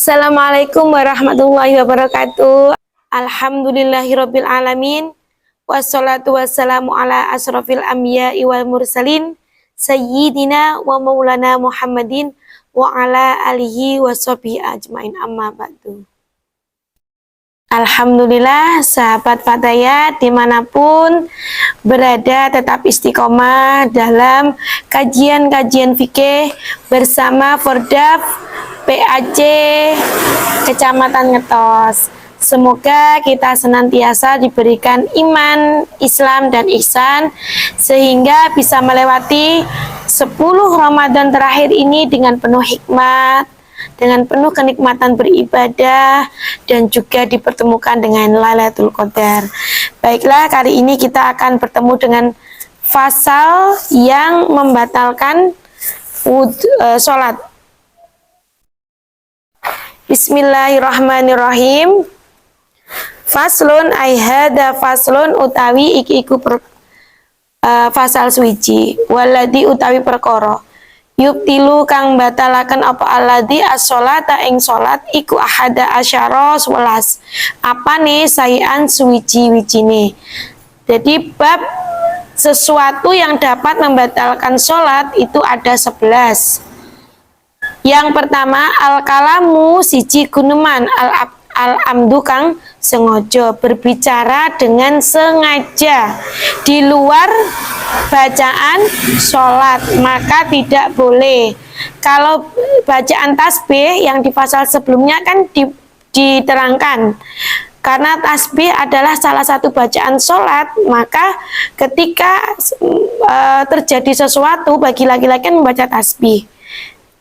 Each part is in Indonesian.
Assalamualaikum warahmatullahi wabarakatuh. Alhamdulillahirabbil alamin. Wassalatu wassalamu ala asrofil anbiya'i wal mursalin sayyidina wa maulana Muhammadin wa ala alihi washabihi ajmain, amma ba'du. Alhamdulillah, sahabat Fatayat dimanapun berada tetap istiqomah dalam kajian-kajian fikih bersama Fordaf PAC Kecamatan Ngetos. Semoga kita senantiasa diberikan iman, Islam, dan ihsan sehingga bisa melewati 10 Ramadan terakhir ini dengan penuh hikmat, dengan penuh kenikmatan beribadah, dan juga dipertemukan dengan Lailatul Qadar. Baiklah, kali ini kita akan bertemu dengan fasal yang membatalkan sholat. Bismillahirrahmanirrahim. Faslun aihada faslun utawi iku fasal suwiji waladi utawi perkara yubtilu kang batalaken apa alladzi as-sholata ing salat iku ahada asyara 11 apane sayan suwiji-wijine. Jadi bab sesuatu yang dapat membatalkan salat itu ada 11. Yang pertama al-kalamu siji guneman al-amdu kang sengaja, berbicara dengan sengaja di luar bacaan sholat, maka tidak boleh. Kalau bacaan tasbih yang di pasal sebelumnya kan diterangkan, karena tasbih adalah salah satu bacaan sholat, maka ketika terjadi sesuatu bagi laki-laki membaca tasbih.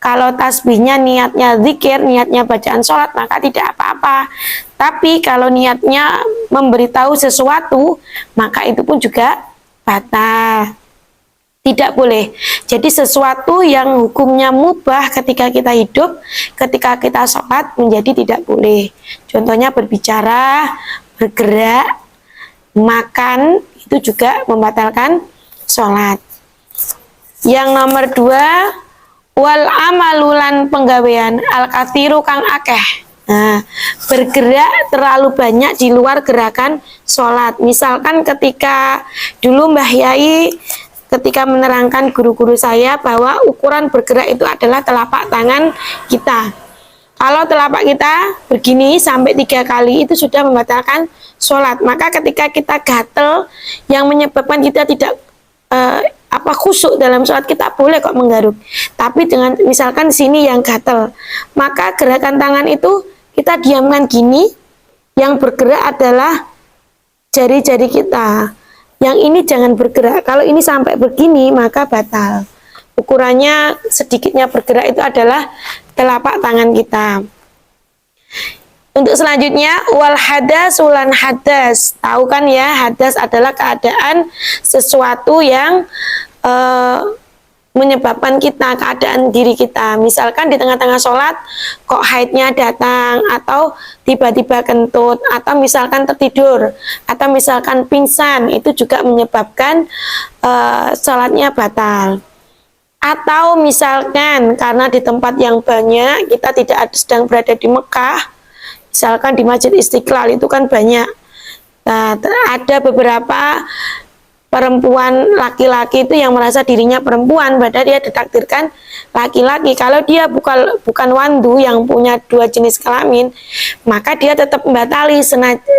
Kalau tasbihnya niatnya zikir, niatnya bacaan sholat, maka tidak apa-apa. Tapi kalau niatnya memberitahu sesuatu, maka itu pun juga batal. Tidak boleh. Jadi sesuatu yang hukumnya mubah ketika kita hidup, ketika kita sholat menjadi tidak boleh. Contohnya berbicara, bergerak, makan, itu juga membatalkan sholat. Yang nomor 2, wal amalulan penggawean al-kathiru kang akeh. Nah, bergerak terlalu banyak di luar gerakan sholat. Misalkan ketika dulu Mbah Yai ketika menerangkan guru-guru saya bahwa ukuran bergerak itu adalah telapak tangan kita. Kalau telapak kita begini sampai 3 kali itu sudah membatalkan sholat. Maka ketika kita gatel yang menyebabkan kita tidak khusyuk dalam sholat, kita boleh kok menggaruk. Tapi dengan misalkan di sini yang gatel, maka gerakan tangan itu kita diamkan gini, yang bergerak adalah jari-jari kita. Yang ini jangan bergerak. Kalau ini sampai begini maka batal. Ukurannya sedikitnya bergerak itu adalah telapak tangan kita. Untuk selanjutnya wal hadas ulan hadas. Tahu kan ya, hadas adalah keadaan sesuatu yang menyebabkan kita, keadaan diri kita. Misalkan di tengah-tengah sholat kok haidnya datang, atau tiba-tiba kentut, atau misalkan tertidur, atau misalkan pingsan, itu juga menyebabkan sholatnya batal. Atau misalkan karena di tempat yang banyak, kita tidak sedang berada di Mekah, misalkan di Masjid Istiqlal itu kan banyak. Nah, ada beberapa perempuan laki-laki itu yang merasa dirinya perempuan, padahal dia ditakdirkan laki-laki. Kalau dia bukan wandu yang punya 2 jenis kelamin, maka dia tetap membatali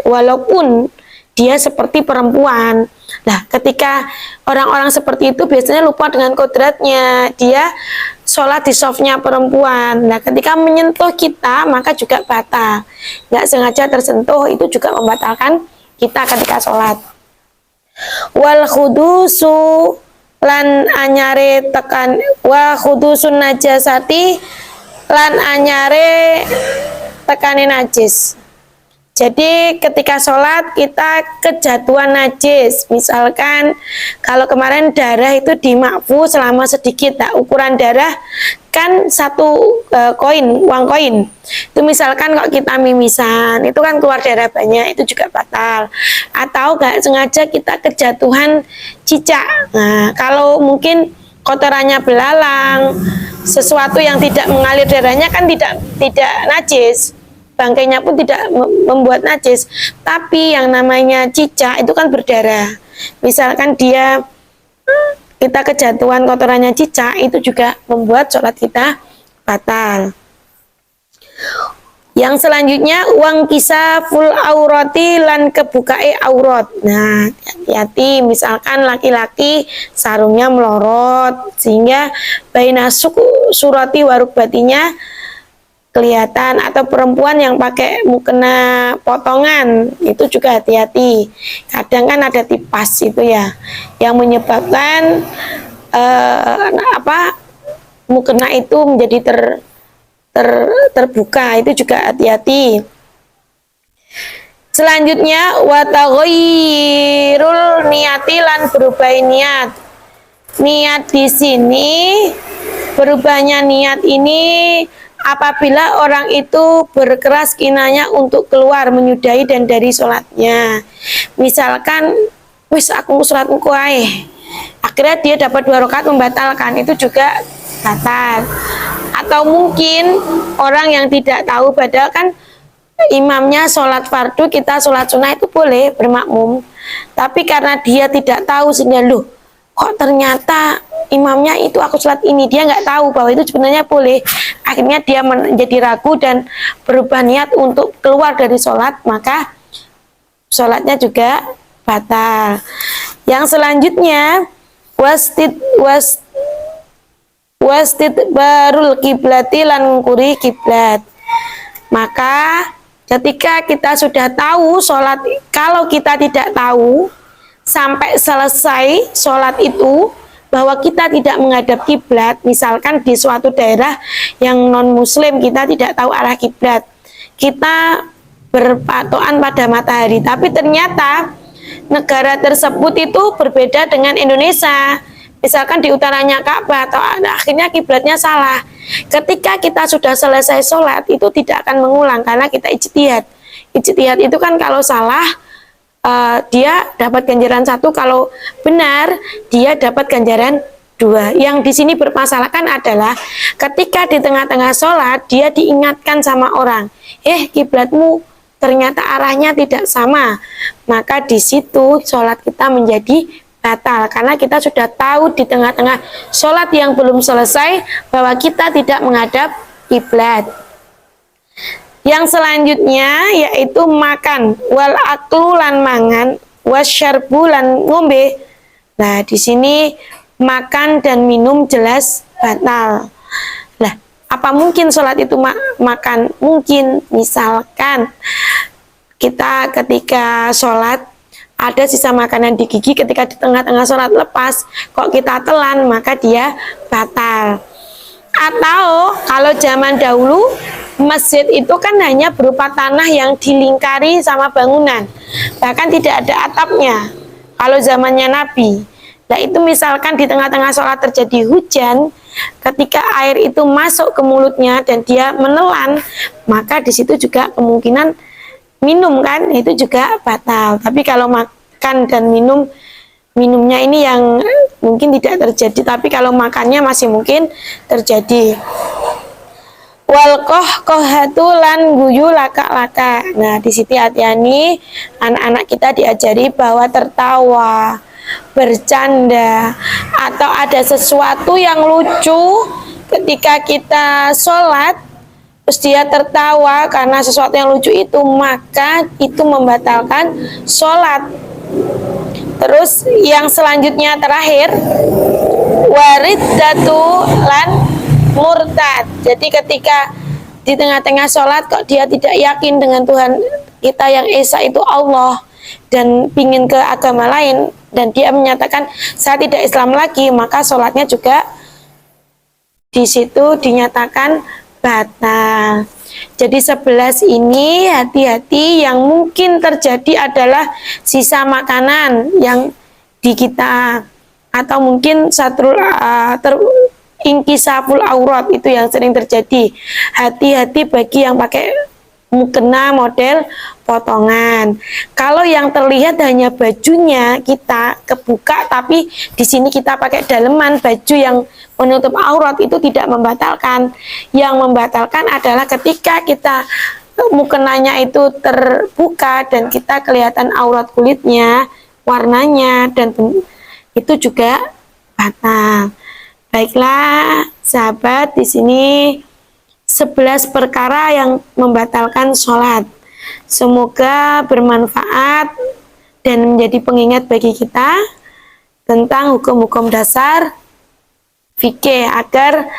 walaupun dia seperti perempuan. Nah, ketika orang-orang seperti itu biasanya lupa dengan kodratnya, dia sholat di softnya perempuan. Nah, ketika menyentuh kita maka juga batal. Nggak sengaja tersentuh itu juga membatalkan kita ketika sholat. Wal khudusu lan anyare tekan wa khudusun najasati lan anyare tekane najis. Jadi ketika sholat kita kejatuhan najis, misalkan kalau kemarin darah itu dimakfu selama sedikit, nah, ukuran darah kan 1 koin, uang koin. Itu misalkan kalau kita mimisan, itu kan keluar darah banyak, itu juga batal. Atau gak sengaja kita kejatuhan cicak. Nah, kalau mungkin kotorannya belalang, sesuatu yang tidak mengalir darahnya kan tidak najis. Bangkainya pun tidak membuat najis. Tapi yang namanya cicak itu kan berdarah. Misalkan kita kejatuhan kotorannya cicak, itu juga membuat sholat kita batal. Yang selanjutnya uang kisah full aurati lan kebukae aurat. Nah, hati-hati misalkan laki-laki sarungnya melorot sehingga baina surati warukbatinya kelihatan, atau perempuan yang pakai mukena potongan, itu juga hati-hati. Kadang kan ada tipas itu ya yang menyebabkan mukena itu menjadi terbuka, itu juga hati-hati. Selanjutnya wataghayyirul niyati lan berubah niat. Niat di sini, berubahnya niat ini apabila orang itu berkeras kinanya untuk keluar menyudahi dan dari sholatnya. Misalkan wis aku sholat engko ae, akhirnya dia dapat 2 rakaat membatalkan, itu juga batal. Atau mungkin orang yang tidak tahu, padahal kan imamnya sholat fardu, kita sholat sunnah itu boleh bermakmum, tapi karena dia tidak tahu sehingga loh kok ternyata imamnya itu aku sholat ini, dia nggak tahu bahwa itu sebenarnya boleh, akhirnya dia menjadi ragu dan berubah niat untuk keluar dari sholat, maka sholatnya juga batal. Yang selanjutnya wastid barul kiblati lan ngukuri kiblat. Maka ketika kita sudah tahu sholat, kalau kita tidak tahu sampai selesai sholat itu bahwa kita tidak menghadap kiblat, misalkan di suatu daerah yang non muslim kita tidak tahu arah kiblat, kita berpatokan pada matahari, tapi ternyata negara tersebut itu berbeda dengan Indonesia. Misalkan di utaranya Ka'bah, atau akhirnya kiblatnya salah. Ketika kita sudah selesai sholat, itu tidak akan mengulang karena kita ijtihad. Ijtihad itu kan kalau salah, dia dapat ganjaran 1, kalau benar dia dapat ganjaran 2. Yang di sini bermasalahkan adalah ketika di tengah-tengah sholat dia diingatkan sama orang, kiblatmu ternyata arahnya tidak sama, maka di situ sholat kita menjadi batal karena kita sudah tahu di tengah-tengah sholat yang belum selesai bahwa kita tidak menghadap kiblat. Yang selanjutnya yaitu makan, wal aklu lan mangan, wasyarbu lan ngombe. Nah, di sini makan dan minum jelas batal. Lah, apa mungkin sholat itu makan? Mungkin. Misalkan kita ketika sholat ada sisa makanan di gigi, ketika di tengah-tengah sholat lepas, kok kita telan, maka dia batal. Atau kalau zaman dahulu masjid itu kan hanya berupa tanah yang dilingkari sama bangunan, bahkan tidak ada atapnya kalau zamannya Nabi. Nah, itu misalkan di tengah-tengah sholat terjadi hujan, ketika air itu masuk ke mulutnya dan dia menelan, maka di situ juga kemungkinan minum kan, itu juga batal. Tapi kalau makan dan minumnya ini yang mungkin tidak terjadi, tapi kalau makannya masih mungkin terjadi. Wal kohatu lan guyu laka-laka. Nah, di situ hati-hati anak-anak kita diajari bahwa tertawa, bercanda, atau ada sesuatu yang lucu ketika kita sholat, terus dia tertawa karena sesuatu yang lucu itu, maka itu membatalkan sholat. Terus yang selanjutnya terakhir, wariddatu lan murtad. Jadi ketika di tengah-tengah sholat kok dia tidak yakin dengan Tuhan kita yang Esa itu Allah dan pingin ke agama lain, dan dia menyatakan saya tidak Islam lagi, maka sholatnya juga di situ dinyatakan batal. Jadi 11 ini hati-hati, yang mungkin terjadi adalah sisa makanan yang di kita, atau mungkin inkisaful aurat, itu yang sering terjadi. Hati-hati bagi yang pakai mukena model potongan. Kalau yang terlihat hanya bajunya kita kebuka, tapi di sini kita pakai daleman baju yang menutup aurat, itu tidak membatalkan. Yang membatalkan adalah ketika kita mukenanya itu terbuka dan kita kelihatan aurat kulitnya, warnanya, dan itu juga batal. Baiklah, sahabat, di sini 11 perkara yang membatalkan sholat. Semoga bermanfaat dan menjadi pengingat bagi kita tentang hukum-hukum dasar fikih, agar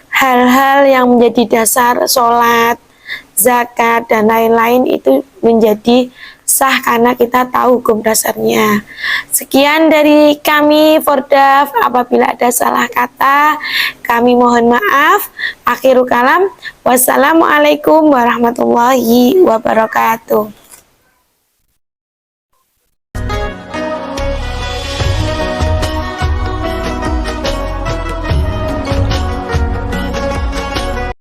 hal-hal yang menjadi dasar sholat, zakat, dan lain-lain itu menjadi sah karena kita tahu hukum dasarnya. Sekian dari kami Fordaf. Apabila ada salah kata, kami mohon maaf. Akhirul kalam, wassalamualaikum warahmatullahi wabarakatuh.